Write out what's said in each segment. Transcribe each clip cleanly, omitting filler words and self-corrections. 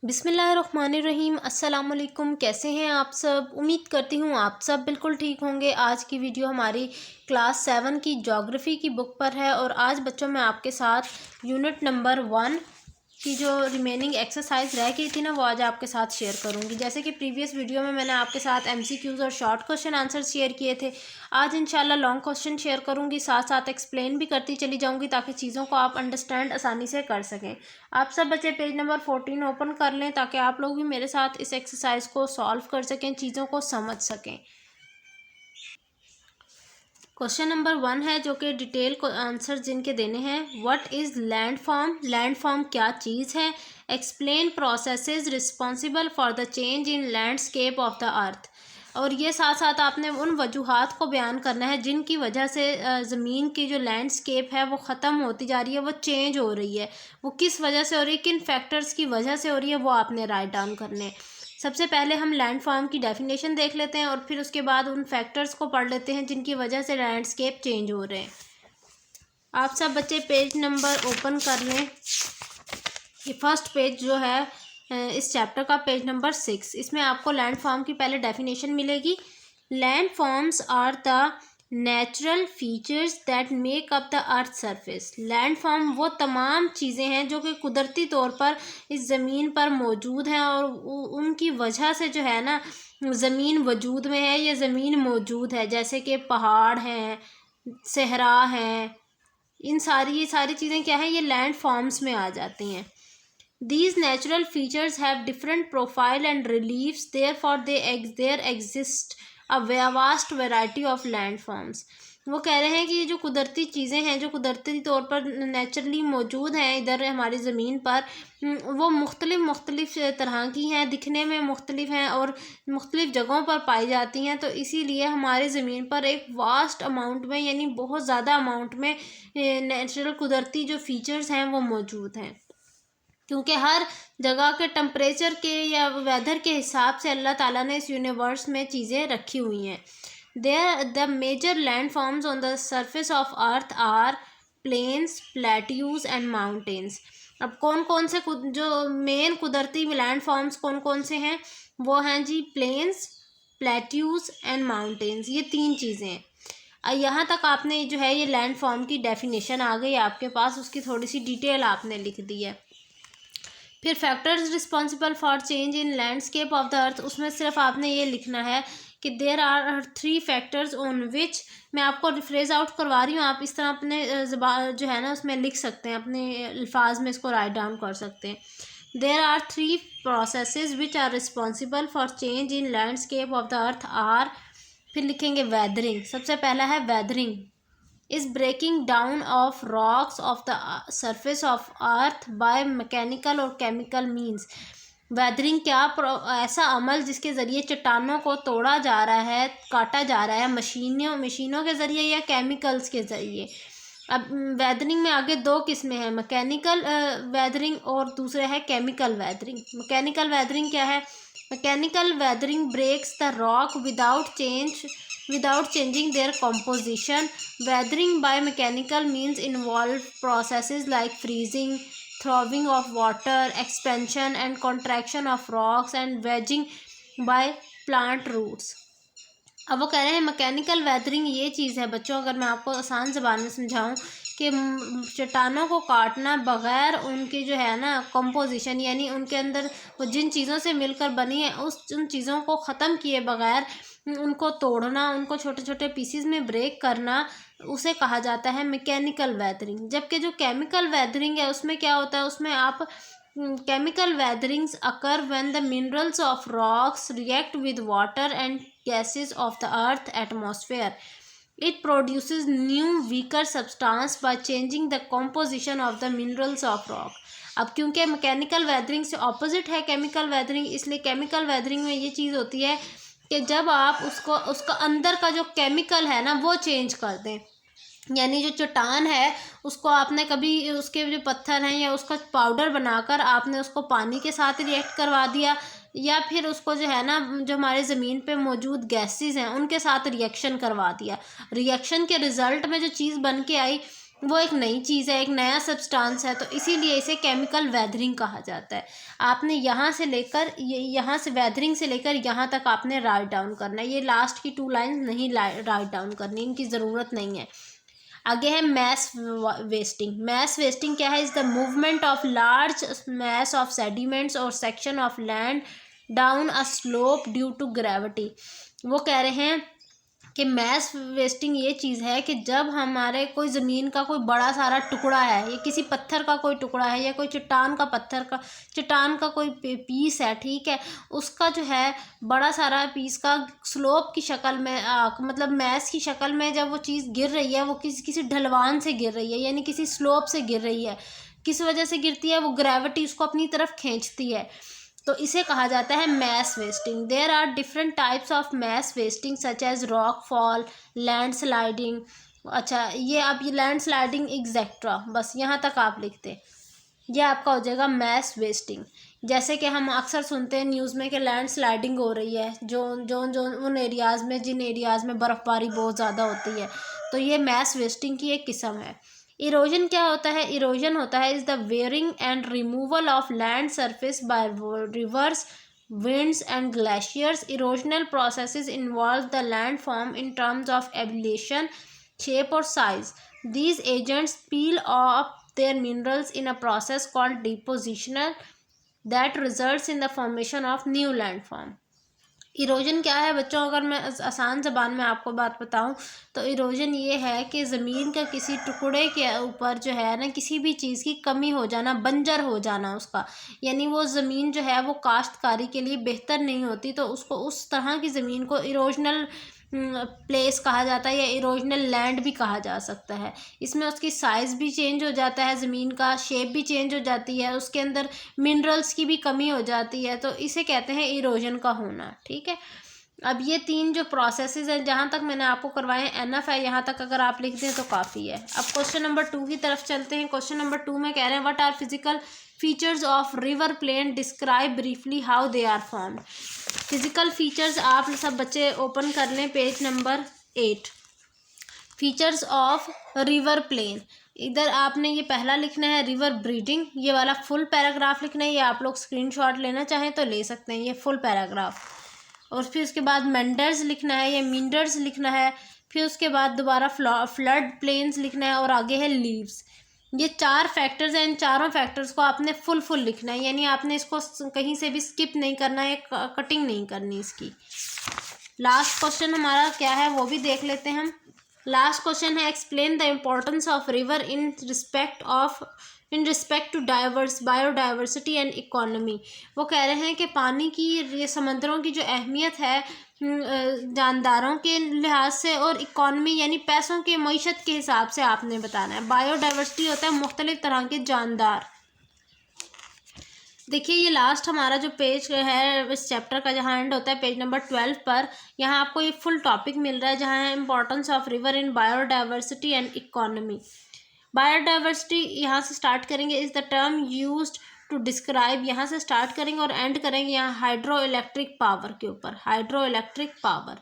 बिस्मिल्लाहिर्रहमानिर्रहीम। अस्सलाम वालेकुम। कैसे हैं आप सब? उम्मीद करती हूँ आप सब बिल्कुल ठीक होंगे। आज की वीडियो हमारी क्लास 7 की ज्योग्राफ़ी की बुक पर है और आज बच्चों मैं आपके साथ यूनिट नंबर 1 की जो रिमेनिंग एक्सरसाइज रह गई थी ना, वो आज आपके साथ शेयर करूंगी। जैसे कि प्रीवियस वीडियो में मैंने आपके साथ एमसीक्यूज़ और शॉर्ट क्वेश्चन आंसर शेयर किए थे, आज इंशाल्लाह लॉन्ग क्वेश्चन शेयर करूंगी, साथ साथ एक्सप्लेन भी करती चली जाऊंगी ताकि चीज़ों को आप अंडरस्टैंड आसानी से कर सकें। आप सब बच्चे पेज नंबर 14 ओपन कर लें ताकि आप लोग भी मेरे साथ इस एक्सरसाइज को सॉल्व कर सकें, चीज़ों को समझ सकें। क्वेश्चन नंबर 1 है जो कि डिटेल को आंसर जिनके देने हैं। What is landform? लैंडफॉर्म क्या चीज़ है? Explain processes responsible for the change in landscape of the अर्थ। और ये साथ साथ आपने उन वजूहात को बयान करना है जिनकी वजह से ज़मीन की जो लैंडस्केप है वो ख़त्म होती जा रही है, वो चेंज हो रही है। वो किस वजह से हो रही है, किन फैक्टर्स की वजह से हो रही है, वो आपने राइट डाउन करने हैं। सबसे पहले हम लैंडफॉर्म की डेफिनेशन देख लेते हैं और फिर उसके बाद उन फैक्टर्स को पढ़ लेते हैं जिनकी वजह से लैंडस्केप चेंज हो रहे हैं। आप सब बच्चे पेज नंबर ओपन कर लें। ये फर्स्ट पेज जो है इस चैप्टर का पेज नंबर 6, इसमें आपको लैंडफॉर्म की पहले डेफिनेशन मिलेगी। Landforms are the natural features that make up the earth surface. Landform वो तमाम चीज़ें हैं जो कि कुदरती तौर पर इस ज़मीन पर मौजूद हैं और उनकी वजह से जो है ना ज़मीन वजूद में है, ये ज़मीन मौजूद है। जैसे कि पहाड़ हैं, सहरा हैं, इन ये सारी चीज़ें क्या है, ये लैंड फॉर्म्स में आ जाती हैं। These natural features have different profile and reliefs, therefore there exist a vast variety of landforms। वो कह रहे हैं कि ये जो कुदरती चीज़ें हैं जो कुदरती तौर पर नेचुरली मौजूद हैं इधर हमारी ज़मीन पर, वो मुख्तलिफ़ तरह की हैं, दिखने में मुख्तलिफ हैं और मुख्तलिफ़ जगहों पर पाई जाती हैं। तो इसीलिए हमारी ज़मीन पर एक वास्ट अमाउंट में, यानी बहुत ज़्यादा अमाउंट में नेचुरल कुदरती जो फीचर्स हैं वो मौजूद हैं। क्योंकि हर जगह के टेम्परेचर के या वेदर के हिसाब से अल्लाह ताला ने इस यूनिवर्स में चीज़ें रखी हुई हैं। The major landforms on the surface of earth are plains, plateaus and mountains. अब कौन कौन से जो मेन कुदरती लैंड फॉर्म्स कौन कौन से हैं, वो हैं जी प्लेन्स, प्लेट्यूज एंड माउंटेन्स। ये 3 चीज़ें हैं। यहाँ तक आपने जो है ये लैंड फॉर्म की डेफिनेशन आ गई आपके पास, उसकी थोड़ी सी डिटेल आपने लिख दी है। फिर factors responsible for change in landscape of the earth, उसमें सिर्फ आपने ये लिखना है कि there are 3 factors on which, मैं आपको रिफ्रेज आउट करवा रही हूँ, आप इस तरह अपने ज़बान जो है ना उसमें लिख सकते हैं, अपने अल्फाज में इसको राइट डाउन कर सकते हैं। There are 3 processes which are responsible for change in landscape of the earth are, फिर लिखेंगे वेदरिंग। सबसे पहला है weathering is breaking down of rocks of the surface of earth by mechanical or chemical means। Weathering क्या ऐसा अमल जिसके ज़रिए चट्टानों को तोड़ा जा रहा है, काटा जा रहा है, मशीनों के ज़रिए या केमिकल्स के ज़रिए। अब वेदरिंग में आगे 2 किस्में हैं, मैकेनिकल वेदरिंग और दूसरे है केमिकल वेदरिंग। मैकेनिकल वेदरिंग क्या है? Mechanical weathering breaks the rock without changing their composition। Weathering by mechanical means involve processes like freezing, thawing of water, expansion and contraction of rocks and wedging by plant roots। अब वो कह रहे हैं mechanical weathering ये चीज़ है बच्चों, अगर मैं आपको आसान ज़बान में समझाऊं, कि चट्टानों को काटना बग़ैर उनकी जो है ना कंपोजिशन, यानी उनके अंदर वो जिन चीज़ों से मिलकर बनी है उन चीज़ों को ख़त्म किए बग़ैर उनको तोड़ना, उनको छोटे छोटे पीसीज में ब्रेक करना, उसे कहा जाता है मैकेनिकल वेदरिंग। जबकि जो केमिकल वेदरिंग है उसमें क्या होता है, उसमें आप chemical weatherings occur when the minerals of rocks react with water and gases of the earth atmosphere। It produces new weaker substance by changing the composition of the minerals of rock। अब क्योंकि mechanical weathering से opposite है chemical weathering, इसलिए chemical weathering में ये चीज़ होती है कि जब आप उसका अंदर का जो केमिकल है ना वो चेंज कर दें, यानी जो चट्टान है उसको आपने कभी उसके जो पत्थर हैं या उसका पाउडर बनाकर आपने उसको पानी के साथ रिएक्ट करवा दिया, या फिर उसको जो है ना जो हमारे ज़मीन पे मौजूद गैसेस हैं उनके साथ रिएक्शन करवा दिया। रिएक्शन के रिज़ल्ट में जो चीज़ बन के आई वो एक नई चीज़ है, एक नया सब्सटेंस है, तो इसीलिए इसे केमिकल वेदरिंग कहा जाता है। आपने यहाँ से लेकर यहाँ से वेदरिंग से लेकर यहाँ तक आपने राइट डाउन करना है। ये लास्ट की 2 लाइन नहीं राइट डाउन करनी, इनकी ज़रूरत नहीं है। आगे है मैस वेस्टिंग। मैस वेस्टिंग क्या है? Is the movement of large mass of sediments और section of land down a slope due to gravity. वो कह रहे हैं कि मैस वेस्टिंग ये चीज़ है कि जब हमारे कोई ज़मीन का कोई बड़ा सारा टुकड़ा है, या किसी पत्थर का कोई टुकड़ा है, या कोई चट्टान का कोई पीस है, ठीक है, उसका जो है बड़ा सारा पीस का स्लोप की शक्ल में मतलब मैस की शक्ल में जब वो चीज़ गिर रही है, वो किसी ढलवान से गिर रही है, यानी किसी स्लोप से गिर रही है। किस वजह से गिरती है? वो ग्रेविटी उसको अपनी तरफ खींचती है, तो इसे कहा जाता है mass wasting. There are different types of mass wasting such as rock fall, land sliding. अच्छा, ये आप ये लैंड स्लाइडिंग एग्जेक्ट्रा, बस यहाँ तक आप लिखते, ये आपका हो जाएगा मैस वेस्टिंग। जैसे कि हम अक्सर सुनते हैं न्यूज़ में कि लैंड स्लाइडिंग हो रही है जो उन एरियाज़ में, जिन एरियाज़ में बर्फ़बारी बहुत ज़्यादा होती है, तो ये मैस वेस्टिंग की एक किस्म है। इरोजन क्या होता है? इरोजन होता है is the wearing and removal of land surface by reverse, winds and glaciers. Erosional processes involve the landform in terms of elevation, shape or size. These agents peel off their minerals in a process called depositional that results in the formation of new landform. Erosion क्या है बच्चों? अगर मैं आसान ज़बान में आपको बात बताऊं तो इरोजन ये है कि ज़मीन का किसी टुकड़े के ऊपर जो है ना, किसी भी चीज़ की कमी हो जाना, बंजर हो जाना उसका, यानी वो ज़मीन जो है वो काश्तकारी के लिए बेहतर नहीं होती, तो उसको उस तरह की ज़मीन को इरोजनल प्लेस कहा जाता है, या इरोजनल लैंड भी कहा जा सकता है। इसमें उसकी साइज़ भी चेंज हो जाता है, ज़मीन का शेप भी चेंज हो जाती है, उसके अंदर मिनरल्स की भी कमी हो जाती है, तो इसे कहते हैं इरोजन का होना, ठीक है। अब ये 3 जो प्रोसेसेस हैं, जहाँ तक मैंने आपको करवाए एनफ है, यहाँ तक अगर आप लिख दें तो काफ़ी है। अब क्वेश्चन नंबर 2 की तरफ चलते हैं। क्वेश्चन नंबर 2 में कह रहे हैं what are physical features of river plain, describe briefly how they are formed. Physical features आप सब बच्चे ओपन कर लें, page number 8। Features of river plain, इधर आपने ये पहला लिखना है रिवर ब्रीडिंग, ये वाला फुल पैराग्राफ लिखना है, ये आप लोग स्क्रीनशॉट लेना चाहें तो ले सकते हैं, ये फुल पैराग्राफ। और फिर उसके बाद मेंडर्स लिखना है, या मींडर्स लिखना है, फिर उसके बाद दोबारा फ्लड प्लेन्स लिखना है, और आगे है लीव्स। ये 4 फैक्टर्स हैं, इन चारों फैक्टर्स को आपने फुल लिखना है, यानी आपने इसको कहीं से भी स्किप नहीं करना है, कटिंग नहीं करनी इसकी। लास्ट क्वेश्चन हमारा क्या है वो भी देख लेते हैं हम। लास्ट क्वेश्चन है explain the importance of river in respect to biodiversity and economy. वो कह रहे हैं कि पानी की, ये समंदरों की जो अहमियत है जानदारों के लिहाज से, और इकोनॉमी यानी पैसों के मईशत के हिसाब से आपने बताना है। बायोडाइवर्सिटी होता है मुख्तलिफ तरह के जानदार। देखिए ये लास्ट हमारा जो पेज है इस चैप्टर का, जहाँ एंड होता है पेज नंबर 12 पर, यहाँ आपको ये फुल टॉपिक मिल रहा है, जहाँ है importance of river in biodiversity and economy. Biodiversity यहाँ से स्टार्ट करेंगे, is the term used to describe, यहाँ से स्टार्ट करेंगे और एंड करेंगे यहाँ हाइड्रो इलेक्ट्रिक पावर के ऊपर। हाइड्रो इलेक्ट्रिक पावर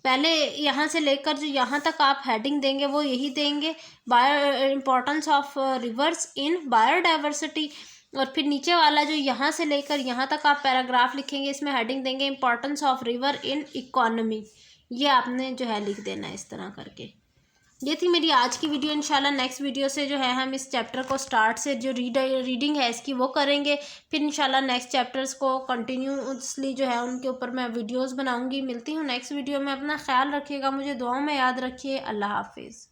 पहले यहाँ से लेकर जो यहाँ तक आप हेडिंग देंगे वो यही देंगे, bio importance of reverse in biodiversity, और फिर नीचे वाला जो यहाँ से लेकर यहाँ तक आप पैराग्राफ लिखेंगे, इसमें हेडिंग देंगे importance of river in economy. ये आपने जो है लिख देना इस तरह करके। ये थी मेरी आज की वीडियो। इंशाल्लाह नेक्स्ट वीडियो से जो है हम इस चैप्टर को स्टार्ट से जो रीडिंग है इसकी वो करेंगे, फिर इंशाल्लाह नेक्स्ट चैप्टर्स को कंटिन्यूसली जो है उनके ऊपर मैं वीडियोस बनाऊंगी। मिलती हूँ नेक्स्ट वीडियो में। अपना ख्याल रखिएगा, मुझे दुआओं में याद रखिए। अल्लाह हाफिज़।